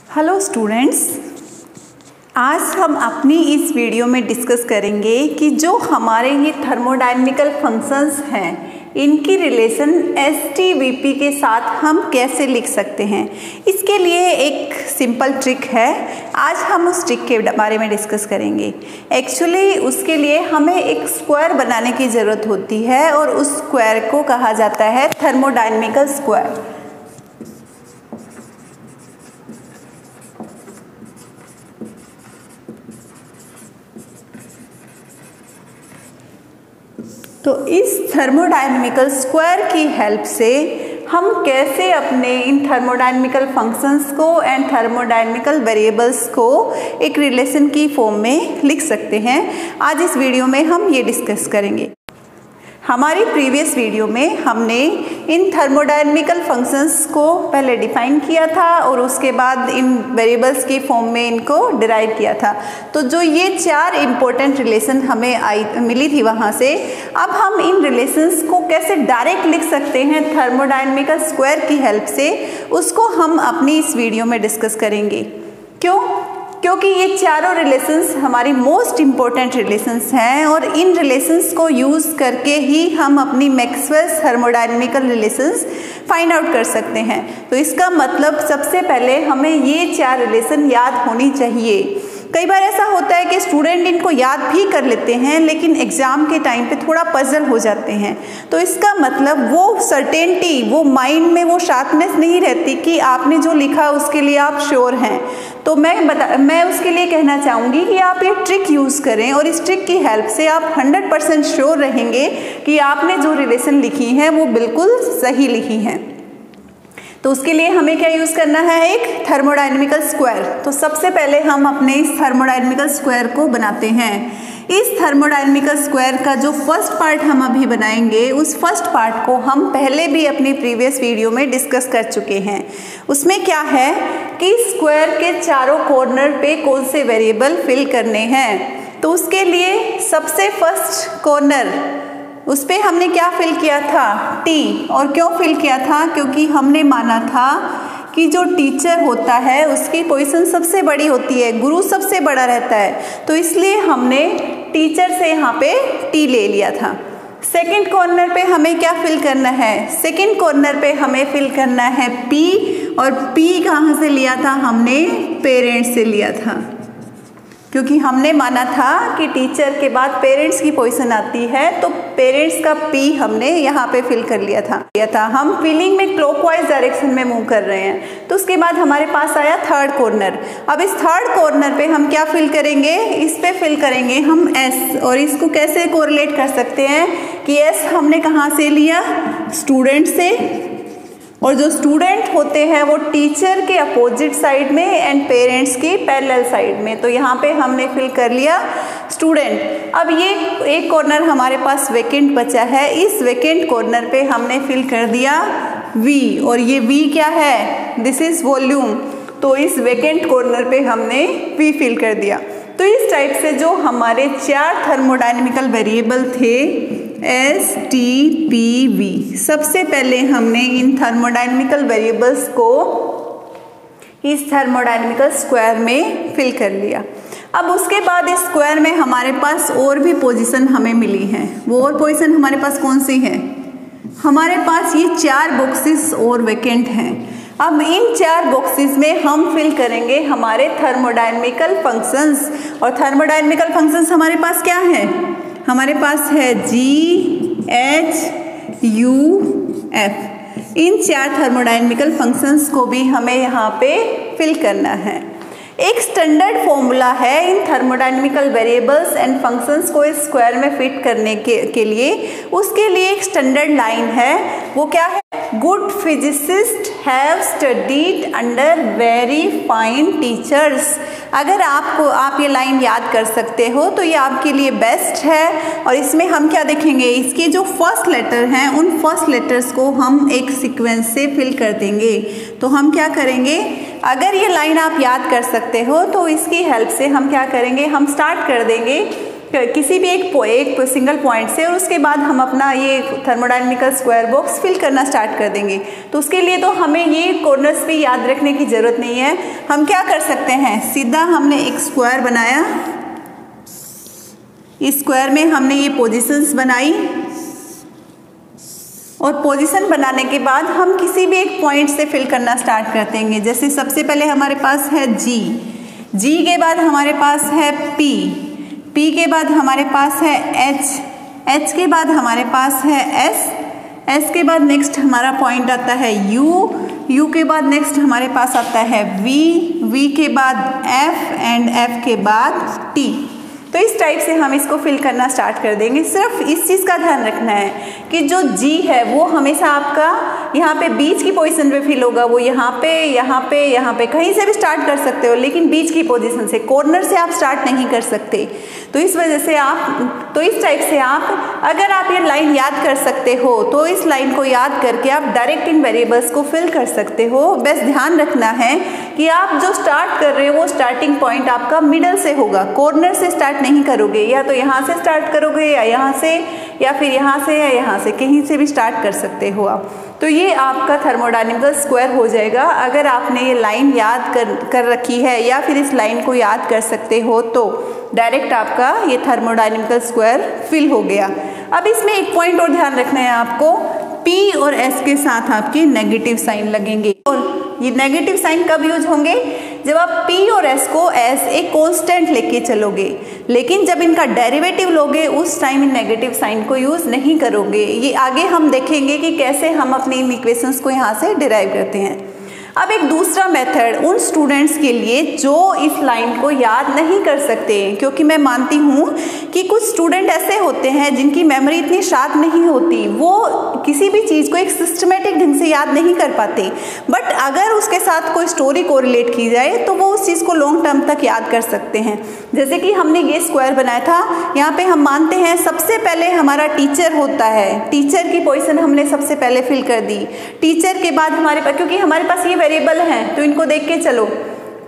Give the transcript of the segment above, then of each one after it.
Hello students, आज हम अपनी इस वीडियो में डिस्कस करेंगे कि जो हमारे ये थर्मोडायनेमिकल फंक्शंस हैं इनकी रिलेशन एसटीवीपी के साथ हम कैसे लिख सकते हैं। इसके लिए एक सिंपल ट्रिक है, आज हम उस ट्रिक के बारे में डिस्कस करेंगे। एक्चुअली उसके लिए हमें एक स्क्वायर बनाने की ज़रूरत होती है और उस स्क्वायर को कहा जाता है थर्मोडायनेमिकल स्क्वायर। तो इस थर्मोडायनेमिकल स्क्वायर की हेल्प से हम कैसे अपने इन थर्मोडायनेमिकल फंक्शंस को एंड थर्मोडायनेमिकल वेरिएबल्स को एक रिलेशन की फॉर्म में लिख सकते हैं, आज इस वीडियो में हम ये डिस्कस करेंगे। हमारी प्रीवियस वीडियो में हमने इन थर्मोडायनेमिकल फंक्शंस को पहले डिफाइन किया था और उसके बाद इन वेरिएबल्स की फॉर्म में इनको डिराइव किया था। तो जो ये चार इम्पोर्टेंट रिलेशन हमें मिली थी वहाँ से, अब हम इन रिलेशंस को कैसे डायरेक्ट लिख सकते हैं थर्मोडायनेमिकल स्क्वायर की हेल्प से, उसको हम अपनी इस वीडियो में डिस्कस करेंगे। क्योंकि ये चारों रिलेशंस हमारी मोस्ट इम्पॉर्टेंट रिलेशंस हैं और इन रिलेशंस को यूज़ करके ही हम अपनी Maxwell's thermodynamical relations find out कर सकते हैं। तो इसका मतलब सबसे पहले हमें ये चार रिलेशन याद होनी चाहिए। कई बार ऐसा होता है कि स्टूडेंट इनको याद भी कर लेते हैं लेकिन एग्ज़ाम के टाइम पे थोड़ा पजल हो जाते हैं। तो इसका मतलब वो सर्टेनिटी, वो माइंड में वो शार्पनेस नहीं रहती कि आपने जो लिखा उसके लिए आप श्योर हैं। तो मैं उसके लिए कहना चाहूँगी कि आप ये ट्रिक यूज़ करें और इस ट्रिक की हेल्प से आप 100% श्योर रहेंगे कि आपने जो रिलेशन लिखी हैं वो बिल्कुल सही लिखी हैं। तो उसके लिए हमें क्या यूज़ करना है, एक थर्मोडायनेमिकल स्क्वायर। तो सबसे पहले हम अपने इस थर्मोडायनेमिकल स्क्वायर को बनाते हैं। इस थर्मोडायनेमिकल स्क्वायर का जो फर्स्ट पार्ट हम अभी बनाएंगे, उस फर्स्ट पार्ट को हम पहले भी अपनी प्रीवियस वीडियो में डिस्कस कर चुके हैं। उसमें क्या है कि स्क्वायर के चारों कॉर्नर पे कौन से वेरिएबल फिल करने हैं। तो उसके लिए सबसे फर्स्ट कॉर्नर, उस पर हमने क्या फिल किया था, टी। और क्यों फिल किया था, क्योंकि हमने माना था कि जो टीचर होता है उसकी पोजीशन सबसे बड़ी होती है, गुरु सबसे बड़ा रहता है। तो इसलिए हमने टीचर से यहाँ पे टी ले लिया था। सेकंड कॉर्नर पे हमें क्या फिल करना है, सेकंड कॉर्नर पे हमें फिल करना है पी। और पी कहाँ से लिया था, हमने पेरेंट्स से लिया था, क्योंकि हमने माना था कि टीचर के बाद पेरेंट्स की पोजीशन आती है। तो पेरेंट्स का पी हमने यहाँ पे फिल कर लिया था। हम फिलिंग में क्लॉकवाइज डायरेक्शन में मूव कर रहे हैं। तो उसके बाद हमारे पास आया थर्ड कॉर्नर। अब इस थर्ड कॉर्नर पे हम क्या फिल करेंगे, इस पे फिल करेंगे हम एस। और इसको कैसे कोरिलेट कर सकते हैं कि एस हमने कहाँ से लिया, स्टूडेंट से। और जो स्टूडेंट होते हैं वो टीचर के अपोजिट साइड में एंड पेरेंट्स की पैरेलल साइड में। तो यहाँ पे हमने फिल कर लिया स्टूडेंट। अब ये एक कॉर्नर हमारे पास वेकेंट बचा है, इस वेकेंट कॉर्नर पे हमने फिल कर दिया वी। और ये वी क्या है, दिस इज वॉल्यूम। तो इस वेकेंट कॉर्नर पे हमने वी फिल कर दिया। तो इस टाइप से जो हमारे चार थर्मोडायनेमिकल वेरिएबल थे एस टी पी वी, सबसे पहले हमने इन थर्मोडायनेमिकल वेरिएबल्स को इस थर्मोडायनेमिकल स्क्वायर में फिल कर लिया। अब उसके बाद इस स्क्वायर में हमारे पास और भी पोजीशन हमें मिली हैं। वो और पोजीशन हमारे पास कौन सी है, हमारे पास ये चार बॉक्सेस और वैकेंट हैं। अब इन चार बॉक्सेस में हम फिल करेंगे हमारे थर्मोडायनेमिकल फंक्शंस। और थर्मोडायनेमिकल फंक्शंस हमारे पास क्या है, हमारे पास है जी एच यू एफ। इन चार थर्मोडायनेमिकल फंक्शंस को भी हमें यहाँ पे फिल करना है। एक स्टैंडर्ड फॉर्मूला है इन थर्मोडायनेमिकल वेरिएबल्स एंड फंक्शंस को इस स्क्वायर में फिट करने के लिए। उसके लिए एक स्टैंडर्ड लाइन है, वो क्या है, good physicist have studied under very fine teachers. अगर आप ये लाइन याद कर सकते हो तो ये आपके लिए बेस्ट है। और इसमें हम क्या देखेंगे, इसके जो फर्स्ट लेटर हैं उन फर्स्ट लेटर्स को हम एक सीक्वेंस से फिल कर देंगे। तो हम क्या करेंगे, अगर ये लाइन आप याद कर सकते हो तो इसकी हेल्प से हम क्या करेंगे, हम स्टार्ट कर देंगे किसी भी एक सिंगल पॉइंट से, और उसके बाद हम अपना ये थर्मोडायनेमिकल स्क्वायर बॉक्स फिल करना स्टार्ट कर देंगे। तो उसके लिए तो हमें ये कॉर्नर्स भी याद रखने की ज़रूरत नहीं है। हम क्या कर सकते हैं, सीधा हमने एक स्क्वायर बनाया, इस स्क्वायर में हमने ये पोजीशंस बनाई, और पोजीशन बनाने के बाद हम किसी भी एक पॉइंट से फिल करना स्टार्ट कर देंगे। जैसे सबसे पहले हमारे पास है जी, जी के बाद हमारे पास है पी, पी के बाद हमारे पास है एच, एच के बाद हमारे पास है एस, एस के बाद नेक्स्ट हमारा पॉइंट आता है यू, यू के बाद नेक्स्ट हमारे पास आता है वी, वी के बाद एफ एंड एफ के बाद टी। तो इस टाइप से हम इसको फिल करना स्टार्ट कर देंगे। सिर्फ इस चीज़ का ध्यान रखना है कि जो जी है वो हमेशा आपका यहाँ पे बीच की पोजीशन पे फिल होगा। वो यहाँ पे यहाँ पे यहाँ पे कहीं से भी स्टार्ट कर सकते हो, लेकिन बीच की पोजीशन से, कॉर्नर से आप स्टार्ट नहीं कर सकते। तो इस वजह से तो इस टाइप से आप, अगर आप ये लाइन याद कर सकते हो तो इस लाइन को याद करके आप डायरेक्ट इन वेरिएबल्स को फिल कर सकते हो। बस ध्यान रखना है कि आप जो स्टार्ट कर रहे हो वो स्टार्टिंग पॉइंट आपका मिडल से होगा, कॉर्नर से स्टार्ट नहीं करोगे। या तो यहाँ से स्टार्ट करोगे या यहाँ से, या फिर यहाँ से या यहाँ से, कहीं से भी स्टार्ट कर सकते हो आप। तो ये आपका थर्मोडायनेमिकल स्क्वायर हो जाएगा अगर आपने ये लाइन याद कर रखी है, या फिर इस लाइन को याद कर सकते हो तो डायरेक्ट आपका ये थर्मोडायनेमिकल स्क्वायर फिल हो गया। अब इसमें एक पॉइंट और ध्यान रखना है आपको, P और S के साथ आपके नेगेटिव साइन लगेंगे। और ये नेगेटिव साइन कब यूज होंगे, जब आप P और S को एज ए कांस्टेंट लेके चलोगे, लेकिन जब इनका डेरिवेटिव लोगे उस टाइम इन नेगेटिव साइन को यूज नहीं करोगे। ये आगे हम देखेंगे कि कैसे हम अपने इन इक्वेशंस को यहाँ से डिराइव करते हैं। अब एक दूसरा मेथड उन स्टूडेंट्स के लिए जो इस लाइन को याद नहीं कर सकते, क्योंकि मैं मानती हूँ कि कुछ स्टूडेंट ऐसे होते हैं जिनकी मेमोरी इतनी शार्प नहीं होती, वो किसी भी चीज़ को एक सिस्टमेटिक ढंग से याद नहीं कर पाते, बट अगर उसके साथ कोई स्टोरी कोरिलेट की जाए तो वो उस चीज़ को लॉन्ग टर्म तक याद कर सकते हैं। जैसे कि हमने ये स्क्वायर बनाया था, यहाँ पे हम मानते हैं सबसे पहले हमारा टीचर होता है, टीचर की पोजीशन हमने सबसे पहले फिल कर दी। टीचर के बाद हमारे पास, क्योंकि हमारे पास ये वेरिएबल हैं तो इनको देख के चलो,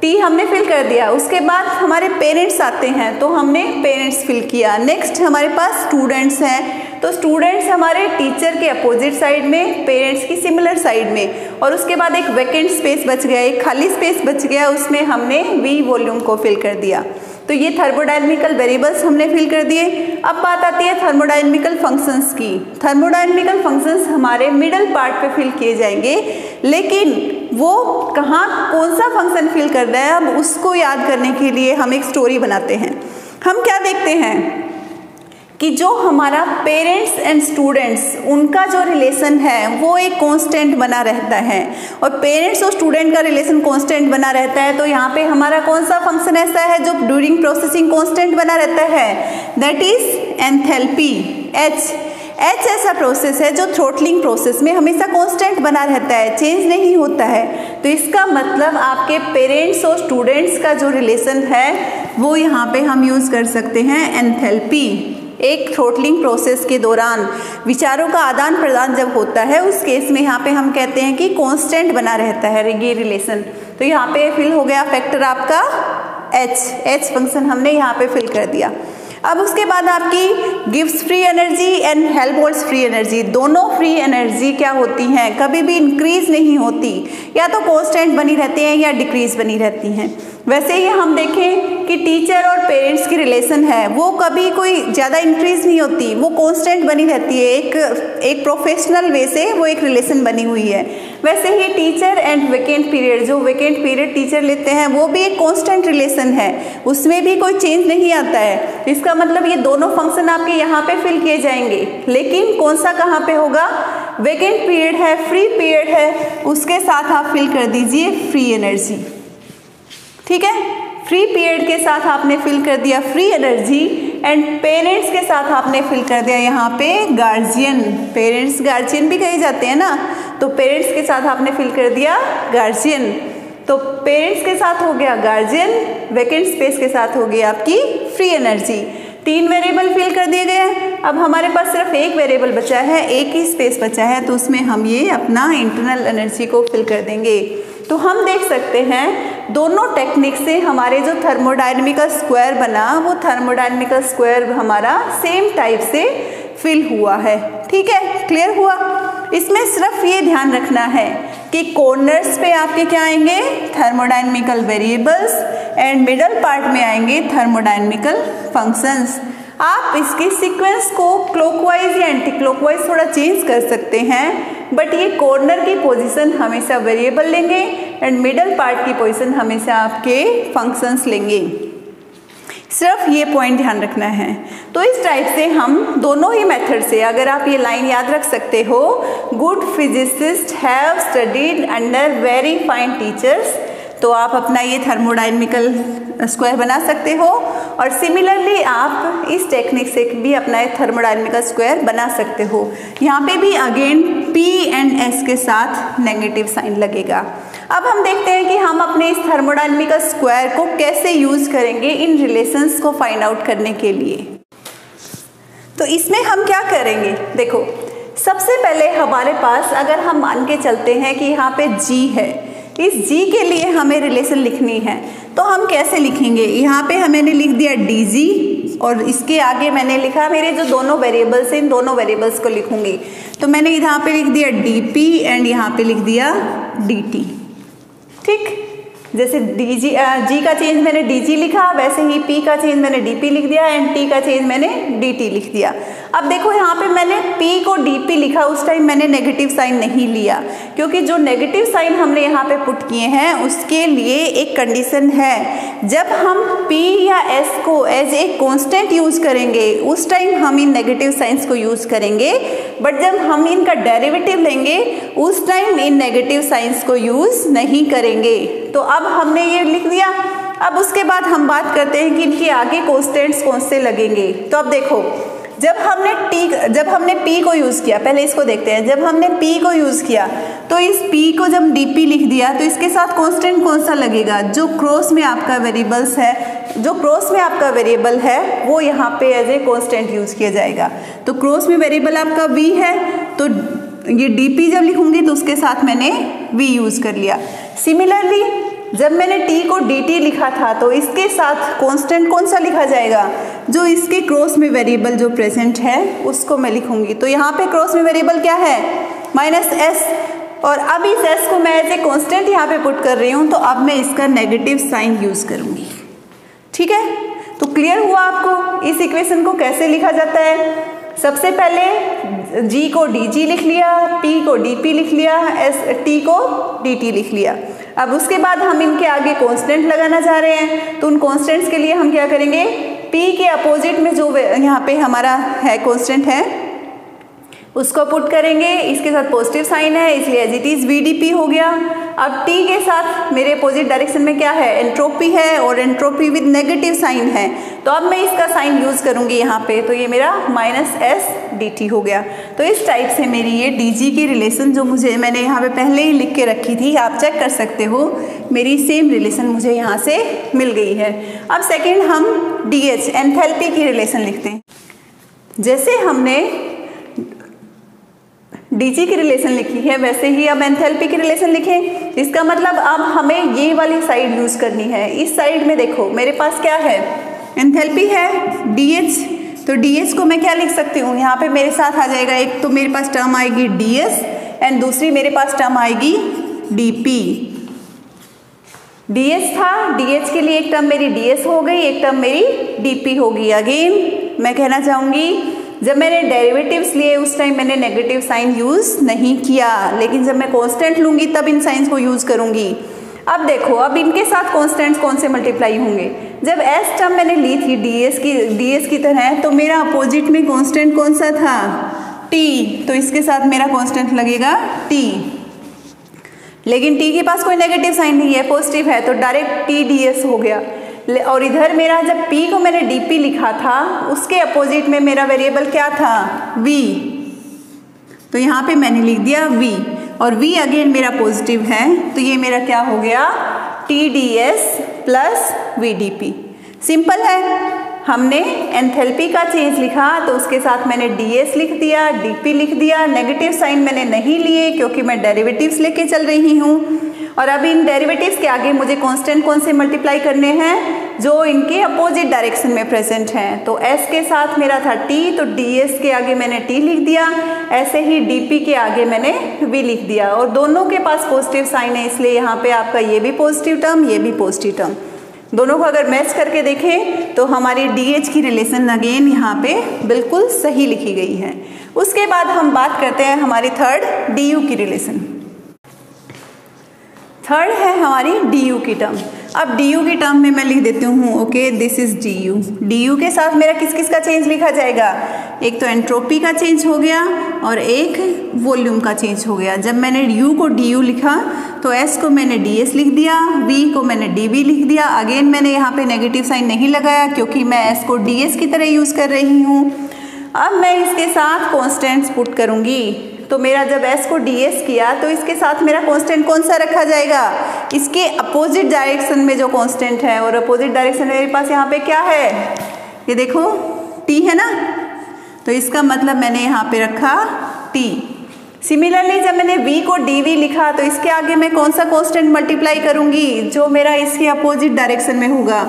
टी हमने फिल कर दिया। उसके बाद हमारे पेरेंट्स आते हैं तो हमने पेरेंट्स फिल किया। नेक्स्ट हमारे पास स्टूडेंट्स हैं, तो स्टूडेंट्स हमारे टीचर के अपोजिट साइड में, पेरेंट्स की सिमिलर साइड में। और उसके बाद एक वैकेंट स्पेस बच गया, एक खाली स्पेस बच गया, उसमें हमने वी वॉल्यूम को फिल कर दिया। तो ये थर्मोडायनेमिकल वेरिएबल्स हमने फिल कर दिए। अब बात आती है थर्मोडायनेमिकल फंक्शंस की। थर्मोडायनेमिकल फंक्शंस हमारे मिडल पार्ट पे फिल किए जाएंगे, लेकिन वो कहाँ कौन सा फंक्शन फिल कर रहा है, अब उसको याद करने के लिए हम एक स्टोरी बनाते हैं। हम क्या देखते हैं कि जो हमारा पेरेंट्स एंड स्टूडेंट्स, उनका जो रिलेशन है वो एक कांस्टेंट बना रहता है, और पेरेंट्स और स्टूडेंट का रिलेशन कांस्टेंट बना रहता है। तो यहाँ पे हमारा कौन सा फंक्शन ऐसा है जो ड्यूरिंग प्रोसेसिंग कांस्टेंट बना रहता है, दैट इज एंथैल्पी। एच ऐसा प्रोसेस है जो थ्रोटलिंग प्रोसेस में हमेशा कांस्टेंट बना रहता है, चेंज नहीं होता है। तो इसका मतलब आपके पेरेंट्स और स्टूडेंट्स का जो रिलेशन है वो यहाँ पे हम यूज़ कर सकते हैं एंथैल्पी। एक थ्रोटलिंग प्रोसेस के दौरान विचारों का आदान प्रदान जब होता है, उस केस में यहाँ पे हम कहते हैं कि कांस्टेंट बना रहता है ये रिलेशन। तो यहाँ पे फिल हो गया फैक्टर आपका एच फंक्शन हमने यहाँ पे फिल कर दिया। अब उसके बाद आपकी gives free energy and help holds free energy, दोनों फ्री एनर्जी क्या होती हैं, कभी भी इंक्रीज नहीं होती, या तो कांस्टेंट बनी रहती हैं या डिक्रीज बनी रहती हैं। वैसे ही हम देखें कि टीचर और पेरेंट्स की रिलेशन है वो कभी कोई ज़्यादा इंक्रीज नहीं होती, वो कांस्टेंट बनी रहती है, एक प्रोफेशनल वे से वो एक रिलेशन बनी हुई है। वैसे ही टीचर एंड वेकेंट पीरियड, जो वेकेंट पीरियड टीचर लेते हैं वो भी एक कांस्टेंट रिलेशन है, उसमें भी कोई चेंज नहीं आता है। इसका मतलब ये दोनों फंक्शन आपके यहाँ पे फिल किए जाएंगे, लेकिन कौन सा कहाँ पे होगा, वेकेंट पीरियड है, फ्री पीरियड है, उसके साथ आप फिल कर दीजिए फ्री एनर्जी। ठीक है, फ्री पीरियड के साथ आपने फिल कर दिया फ्री एनर्जी, एंड पेरेंट्स के साथ आपने फिल कर दिया यहाँ पे गार्जियन। पेरेंट्स गार्जियन भी कहे जाते हैं ना, तो पेरेंट्स के साथ आपने फिल कर दिया गार्जियन। तो पेरेंट्स के साथ हो गया गार्जियन, वेकेंट स्पेस के साथ हो गई आपकी फ्री एनर्जी। 3 वेरिएबल फिल कर दिए गए। अब हमारे पास सिर्फ एक वेरिएबल बचा है, एक ही स्पेस बचा है, तो उसमें हम ये अपना इंटरनल एनर्जी को फिल कर देंगे। तो हम देख सकते हैं दोनों टेक्निक से हमारे जो थर्मोडायनेमिकल स्क्वायर बना वो थर्मोडायनेमिकल स्क्वायर हमारा सेम टाइप से फिल हुआ है। ठीक है, क्लियर हुआ। इसमें सिर्फ ये ध्यान रखना है कि कॉर्नर्स पे आपके क्या आएंगे, thermodynamical variables, and middle part में आएंगे थर्मोडायनेमिकल फंक्शंस। आप इसके सीक्वेंस को क्लॉकवाइज या एंटी क्लॉकवाइज थोड़ा चेंज कर सकते हैं, बट ये कॉर्नर की पोजीशन हमेशा वेरिएबल लेंगे एंड मिडल पार्ट की पोजीशन हमेशा आपके फंक्शंस लेंगे। सिर्फ ये पॉइंट ध्यान रखना है। तो इस टाइप से हम दोनों ही मेथड से, अगर आप ये लाइन याद रख सकते हो, good physicist have studied under very fine teachers, तो आप अपना ये थर्मोडायनेमिकल स्क्वायर बना सकते हो। और सिमिलरली आप इस टेक्निक से भी अपना थर्मोडायनेमिकल स्क्वायर बना सकते हो। यहाँ पे भी अगेन P एंड S के साथ नेगेटिव साइन लगेगा। अब हम देखते हैं कि हम अपने इस थर्मोडायनेमिकल स्क्वायर को कैसे यूज करेंगे इन रिलेशंस को फाइंड आउट करने के लिए। तो इसमें हम क्या करेंगे, देखो सबसे पहले हमारे पास अगर हम मान के चलते हैं कि यहाँ पे G है, इस G के लिए हमें रिलेशन लिखनी है, तो हम कैसे लिखेंगे। यहाँ पे मैंने लिख दिया DG और इसके आगे मैंने लिखा मेरे जो दोनों वेरिएबल्स हैं इन दोनों वेरिएबल्स को लिखूंगी। तो मैंने यहाँ पे लिख दिया DP एंड यहाँ पे लिख दिया DT। ठीक, जैसे G का चेंज मैंने DG लिखा, वैसे ही P का चेंज मैंने DP लिख दिया एंड T का चेंज मैंने DT लिख दिया। अब देखो यहाँ पे मैंने P को DP लिखा, उस टाइम मैंने नेगेटिव साइन नहीं लिया, क्योंकि जो नेगेटिव साइन हमने यहाँ पे पुट किए हैं उसके लिए एक कंडीशन है। जब हम P या S को एज ए कांस्टेंट यूज करेंगे उस टाइम हम इन नेगेटिव साइंस को यूज करेंगे, बट जब हम इनका डेरिवेटिव लेंगे उस टाइम इन नेगेटिव साइंस को यूज नहीं करेंगे। तो अब हमने ये लिख दिया। अब उसके बाद हम बात करते हैं कि इनके आगे कांस्टेंट्स कौन से लगेंगे। तो अब देखो जब हमने P को यूज़ किया, पहले इसको देखते हैं। जब हमने P को यूज़ किया तो इस P को जब DP लिख दिया तो इसके साथ कांस्टेंट कौन सा लगेगा, जो क्रॉस में आपका वेरिएबल्स है, जो क्रॉस में आपका वेरिएबल है वो यहाँ पे एज ए कांस्टेंट यूज़ किया जाएगा। तो क्रॉस में वेरिएबल आपका V है, तो ये DP जब लिखूंगी तो उसके साथ मैंने V यूज़ कर लिया। सिमिलरली जब मैंने T को DT लिखा था तो इसके साथ कांस्टेंट कौन सा लिखा जाएगा, जो इसके क्रॉस में वेरिएबल जो प्रेजेंट है उसको मैं लिखूंगी। तो यहाँ पे क्रॉस में वेरिएबल क्या है, -s, और अब इस s को मैं एज ए कांस्टेंट यहाँ पे पुट कर रही हूँ, तो अब मैं इसका नेगेटिव साइन यूज करूँगी। ठीक है, तो क्लियर हुआ आपको इस इक्वेशन को कैसे लिखा जाता है। सबसे पहले G को DG लिख लिया, P को DP लिख लिया, T को DT लिख लिया। अब उसके बाद हम इनके आगे कांस्टेंट लगाना चाह रहे हैं, तो उन कांस्टेंट्स के लिए हम क्या करेंगे, P के अपोजिट में जो यहाँ पे हमारा है कांस्टेंट है उसको पुट करेंगे। इसके साथ पॉजिटिव साइन है इसलिए एज इट इज VDP हो गया। अब T के साथ मेरे अपोजिट डायरेक्शन में क्या है, एंट्रोपी है, और एंट्रोपी विद नेगेटिव साइन है, तो अब मैं इसका साइन यूज करूंगी यहाँ पे, तो ये मेरा -s dt हो गया। तो इस टाइप से मेरी ये DG की रिलेशन जो मैंने यहाँ पे पहले ही लिख के रखी थी, आप चेक कर सकते हो, मेरी सेम रिलेशन मुझे यहाँ से मिल गई है। अब सेकेंड हम DH एंथैल्पी की रिलेशन लिखते हैं। जैसे हमने DG की रिलेशन लिखी है वैसे ही अब एंथैल्पी की रिलेशन लिखें। इसका मतलब अब हमें ये वाली साइड यूज करनी है। इस साइड में देखो मेरे पास क्या है, एंथैल्पी है DH, तो DH को मैं क्या लिख सकती हूँ, यहाँ पे मेरे साथ आ जाएगा, एक तो मेरे पास टर्म आएगी DS एंड दूसरी मेरे पास टर्म आएगी DP। DS था, DH के लिए एक टर्म मेरी DS हो गई, एक टर्म मेरी DP होगी। अगेन मैं कहना चाहूँगी जब मैंने डेरिवेटिव्स लिए उस टाइम मैंने नेगेटिव साइन यूज नहीं किया, लेकिन जब मैं कांस्टेंट लूंगी तब इन साइंस को यूज करूंगी। अब देखो अब इनके साथ कांस्टेंट्स कौन से मल्टीप्लाई होंगे, जब S टर्म मैंने ली थी DS की तरह, तो मेरा अपोजिट में कांस्टेंट कौन सा था, T, तो इसके साथ मेरा कांस्टेंट लगेगा T। लेकिन T के पास कोई नेगेटिव साइन नहीं है, पॉजिटिव है, तो डायरेक्ट TDS हो गया। और इधर मेरा जब P को मैंने DP लिखा था उसके अपोजिट में मेरा वेरिएबल क्या था, V, तो यहाँ पे मैंने लिख दिया V, और V अगेन मेरा पॉजिटिव है, तो ये मेरा क्या हो गया, TDS प्लस VDP। सिंपल है, हमने एंथैल्पी का चेंज लिखा तो उसके साथ मैंने DS लिख दिया, DP लिख दिया, नेगेटिव साइन मैंने नहीं लिए क्योंकि मैं डेरिवेटिव्स लेके चल रही हूँ। और अब इन डेरिवेटिव्स के आगे मुझे कांस्टेंट कौन से मल्टीप्लाई करने हैं, जो इनके अपोजिट डायरेक्शन में प्रेजेंट हैं। तो s के साथ मेरा था t, तो ds के आगे मैंने t लिख दिया, ऐसे ही dp के आगे मैंने v लिख दिया, और दोनों के पास पॉजिटिव साइन है, इसलिए यहाँ पे आपका ये भी पॉजिटिव टर्म, ये भी पॉजिटिव टर्म, दोनों को अगर मैच करके देखें तो हमारी DH की रिलेशन अगेन यहाँ पे बिल्कुल सही लिखी गई है। उसके बाद हम बात करते हैं हमारी थर्ड DU की रिलेशन। थर्ड है हमारी DU की टर्म। अब DU की टर्म में मैं लिख देती हूँ okay, this is DU। DU के साथ मेरा किस किस का चेंज लिखा जाएगा, एक तो एंट्रोपी का चेंज हो गया और एक वॉल्यूम का चेंज हो गया। जब मैंने U को DU लिखा तो S को मैंने DS लिख दिया, V को मैंने DV लिख दिया। अगेन मैंने यहाँ पे नेगेटिव साइन नहीं लगाया क्योंकि मैं S को DS की तरह यूज़ कर रही हूँ। अब मैं इसके साथ कॉन्स्टेंट्स पुट करूँगी, तो मेरा जब S को DS किया तो इसके साथ मेरा कांस्टेंट कौन सा रखा जाएगा, इसके अपोजिट डायरेक्शन में जो कांस्टेंट है, और अपोजिट डायरेक्शन में मेरे पास यहाँ पे क्या है, ये देखो T है ना, तो इसका मतलब मैंने यहाँ पे रखा T। सिमिलरली जब मैंने V को dV लिखा तो इसके आगे मैं कौन सा कांस्टेंट मल्टीप्लाई करूँगी, जो मेरा इसके अपोजिट डायरेक्शन में होगा,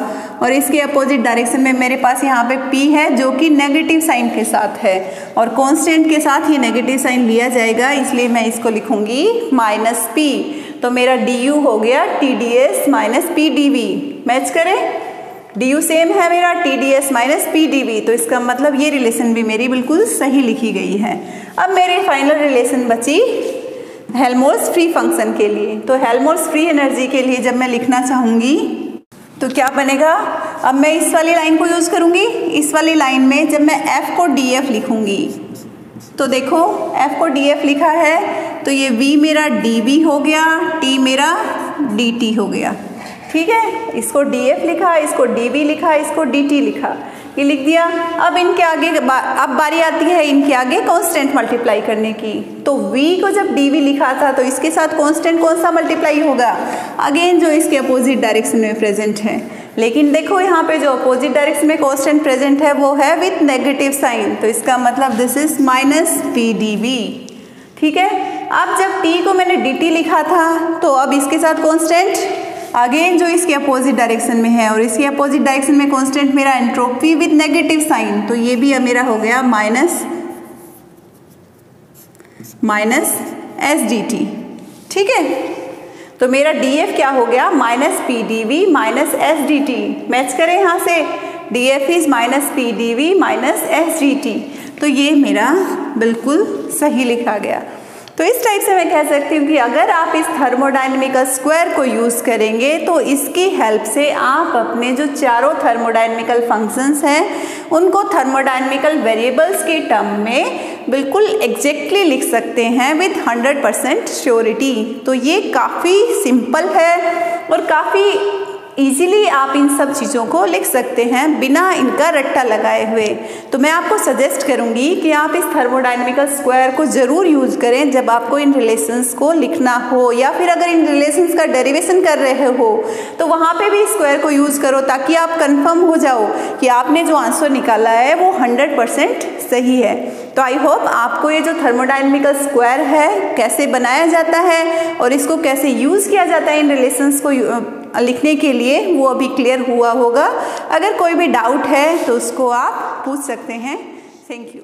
और इसके अपोजिट डायरेक्शन में मेरे पास यहाँ पे P है जो कि नेगेटिव साइन के साथ है, और कांस्टेंट के साथ ये नेगेटिव साइन लिया जाएगा, इसलिए मैं इसको लिखूँगी -P। तो मेरा DU हो गया TDS - PDV। मैच करें, DU सेम है मेरा TDS - PDV, तो इसका मतलब ये रिलेशन भी मेरी बिल्कुल सही लिखी गई है। अब मेरी फाइनल रिलेशन बची हेल्महोल्ट्ज़ फ्री फंक्शन के लिए। तो हेल्महोल्ट्ज़ फ्री एनर्जी के लिए जब मैं लिखना चाहूँगी तो क्या बनेगा, अब मैं इस वाली लाइन को यूज़ करूँगी। इस वाली लाइन में जब मैं F को DF लिखूँगी तो देखो F को DF लिखा है तो ये V मेरा DV हो गया, T मेरा DT हो गया, ठीक है। इसको DF लिखा, इसको DV लिखा, इसको DT लिखा, ये लिख दिया। अब इनके आगे अब बारी आती है इनके आगे कांस्टेंट मल्टीप्लाई करने की। तो V को जब DV लिखा था तो इसके साथ कांस्टेंट कौन सा मल्टीप्लाई होगा, अगेन जो इसके अपोजिट डायरेक्शन में प्रेजेंट है। लेकिन देखो यहाँ पे जो अपोजिट डायरेक्शन में कांस्टेंट प्रेजेंट है वो है विथ नेगेटिव साइन, तो इसका मतलब दिस इज -PDV, ठीक है। अब जब T को मैंने DT लिखा था तो अब इसके साथ कांस्टेंट अगेन जो इसके अपोजिट डायरेक्शन में है, और इसके अपोजिट डायरेक्शन में कांस्टेंट मेरा एंट्रोपी विद नेगेटिव साइन, तो ये भी मेरा हो गया -SDT, ठीक है। तो मेरा DF क्या हो गया, -PDV -SDT। मैच करें यहाँ से, DF इज -PDV -SDT, तो ये मेरा बिल्कुल सही लिखा गया। तो इस टाइप से मैं कह सकती हूँ कि अगर आप इस थर्मोडायनेमिकल स्क्वायर को यूज़ करेंगे तो इसकी हेल्प से आप अपने जो चारों थर्मोडायनेमिकल फंक्शंस हैं उनको थर्मोडायनेमिकल वेरिएबल्स के टर्म में बिल्कुल एग्जैक्टली लिख सकते हैं विद 100% श्योरिटी। तो ये काफ़ी सिंपल है और काफ़ी ईजिली आप इन सब चीज़ों को लिख सकते हैं बिना इनका रट्टा लगाए हुए। तो मैं आपको सजेस्ट करूंगी कि आप इस थर्मोडायनेमिकल स्क्वायर को ज़रूर यूज़ करें जब आपको इन रिलेशंस को लिखना हो, या फिर अगर इन रिलेशंस का डेरिवेशन कर रहे हो तो वहाँ पे भी स्क्वायर को यूज़ करो, ताकि आप कंफर्म हो जाओ कि आपने जो आंसर निकाला है वो 100% सही है। तो आई होप आपको ये जो थर्मोडायनेमिकल स्क्वायर है कैसे बनाया जाता है और इसको कैसे यूज़ किया जाता है इन रिलेशंस को लिखने के लिए वो अभी क्लियर हुआ होगा। अगर कोई भी डाउट है तो उसको आप पूछ सकते हैं। Thank you.